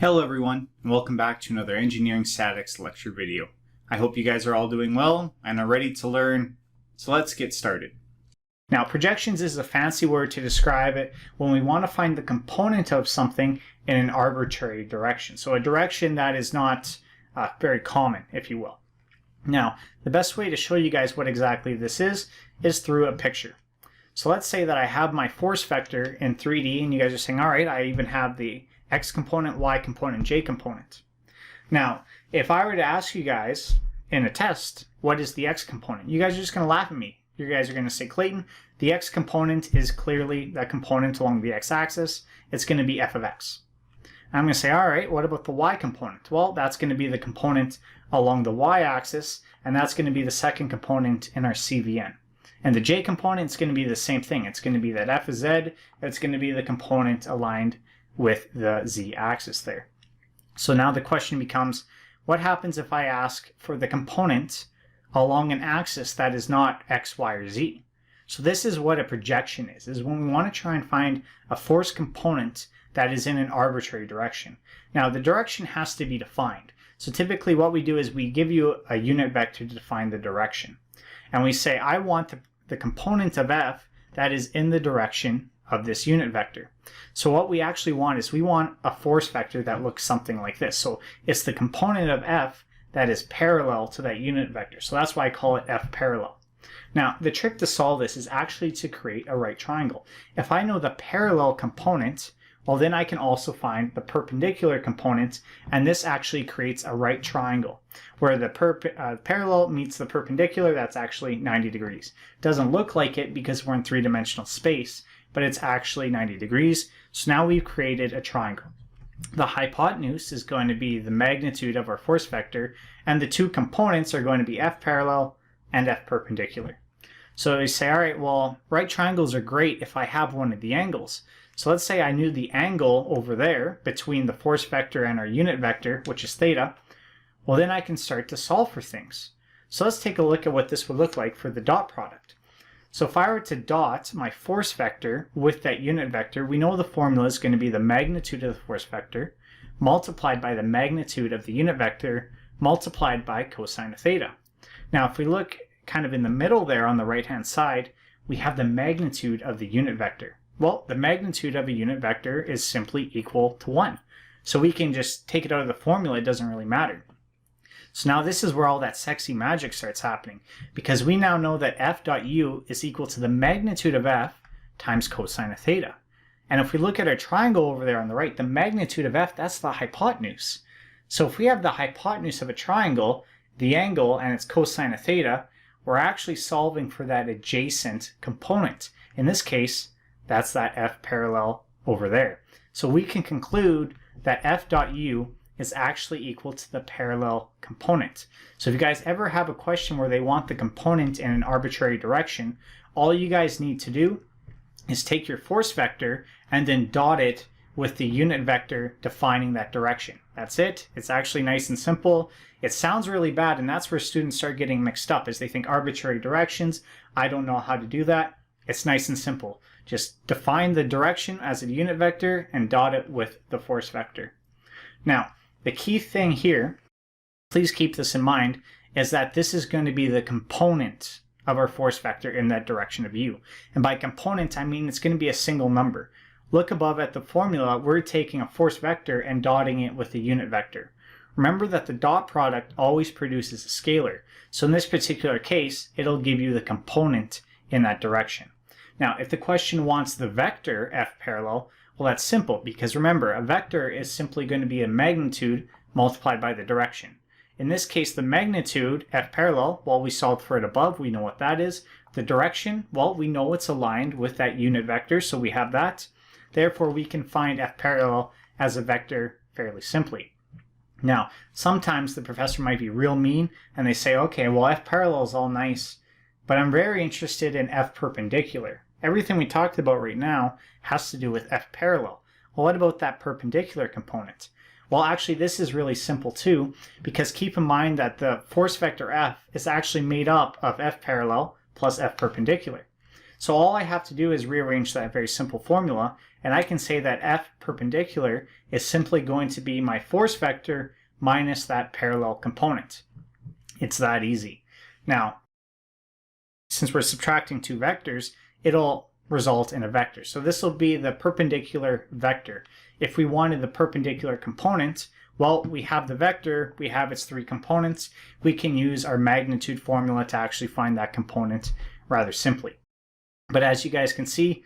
Hello everyone, and welcome back to another engineering statics lecture video. I hope you guys are all doing well and are ready to learn, so let's get started. Now, projections is a fancy word to describe it when we want to find the component of something in an arbitrary direction. So a direction that is not very common, if you will. Now, the best way to show you guys what exactly this is through a picture. So let's say that I have my force vector in 3D and you guys are saying, all right, I even have the X component, Y component, J component. Now, if I were to ask you guys in a test, what is the X component? You guys are just going to laugh at me. You guys are going to say, Clayton, the X component is clearly that component along the X axis. It's going to be f of X. And I'm going to say, all right, what about the Y component? Well, that's going to be the component along the Y axis, and that's going to be the second component in our CVN. And the J component is going to be the same thing. It's going to be that f of Z. It's going to be the component aligned with the Z axis there. So now the question becomes, what happens if I ask for the component along an axis that is not X, Y, or Z? So this is what a projection is when we want to try and find a force component that is in an arbitrary direction. Now the direction has to be defined. So typically what we do is we give you a unit vector to define the direction. And we say, I want the component of F that is in the direction of this unit vector. So what we actually want is we want a force vector that looks something like this. So it's the component of F that is parallel to that unit vector. So that's why I call it F parallel. Now, the trick to solve this is actually to create a right triangle. If I know the parallel component, well, then I can also find the perpendicular component, and this actually creates a right triangle where the parallel meets the perpendicular. That's actually 90 degrees. Doesn't look like it because we're in three-dimensional space, but it's actually 90 degrees. So now we've created a triangle. The hypotenuse is going to be the magnitude of our force vector, and the two components are going to be F parallel and F perpendicular. So we say, all right, well, right triangles are great if I have one of the angles. So let's say I knew the angle over there between the force vector and our unit vector, which is theta. Well, then I can start to solve for things. So let's take a look at what this would look like for the dot product. So if I were to dot my force vector with that unit vector, we know the formula is going to be the magnitude of the force vector multiplied by the magnitude of the unit vector multiplied by cosine of theta. Now, if we look kind of in the middle there on the right-hand side, we have the magnitude of the unit vector. Well, the magnitude of a unit vector is simply equal to 1. So we can just take it out of the formula. It doesn't really matter. So now this is where all that sexy magic starts happening, because we now know that f dot u is equal to the magnitude of f times cosine of theta. And if we look at our triangle over there on the right, the magnitude of f, that's the hypotenuse. So if we have the hypotenuse of a triangle, the angle, and its cosine of theta, we're actually solving for that adjacent component. In this case, that's that f parallel over there. So we can conclude that f dot u is actually equal to the parallel component. So if you guys ever have a question where they want the component in an arbitrary direction, all you guys need to do is take your force vector and then dot it with the unit vector defining that direction. That's it. It's actually nice and simple. It sounds really bad, and that's where students start getting mixed up, as they think arbitrary directions. I don't know how to do that. It's nice and simple. Just define the direction as a unit vector and dot it with the force vector. Now, the key thing here, please keep this in mind, is that this is going to be the component of our force vector in that direction of u. And by component, I mean it's going to be a single number. Look above at the formula. We're taking a force vector and dotting it with a unit vector. Remember that the dot product always produces a scalar. So in this particular case, it'll give you the component in that direction. Now, if the question wants the vector f parallel, well, that's simple, because remember, a vector is simply going to be a magnitude multiplied by the direction. In this case, the magnitude, f parallel, well, we solved for it above. We know what that is. The direction, well, we know it's aligned with that unit vector, so we have that. Therefore, we can find f parallel as a vector fairly simply. Now, sometimes the professor might be real mean, and they say, okay, well, f parallel is all nice, but I'm very interested in f perpendicular. Everything we talked about right now has to do with f parallel. Well, what about that perpendicular component? Well, actually, this is really simple too, because keep in mind that the force vector f is actually made up of f parallel plus f perpendicular. So all I have to do is rearrange that very simple formula, and I can say that F perpendicular is simply going to be my force vector minus that parallel component. It's that easy. Now, since we're subtracting two vectors, it'll result in a vector. So this will be the perpendicular vector. If we wanted the perpendicular component, well, we have the vector, we have its three components. We can use our magnitude formula to actually find that component rather simply. But as you guys can see,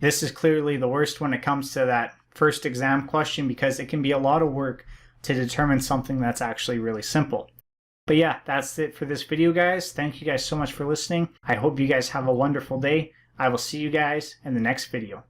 this is clearly the worst when it comes to that first exam question, because it can be a lot of work to determine something that's actually really simple. But yeah, that's it for this video, guys. Thank you guys so much for listening. I hope you guys have a wonderful day. I will see you guys in the next video.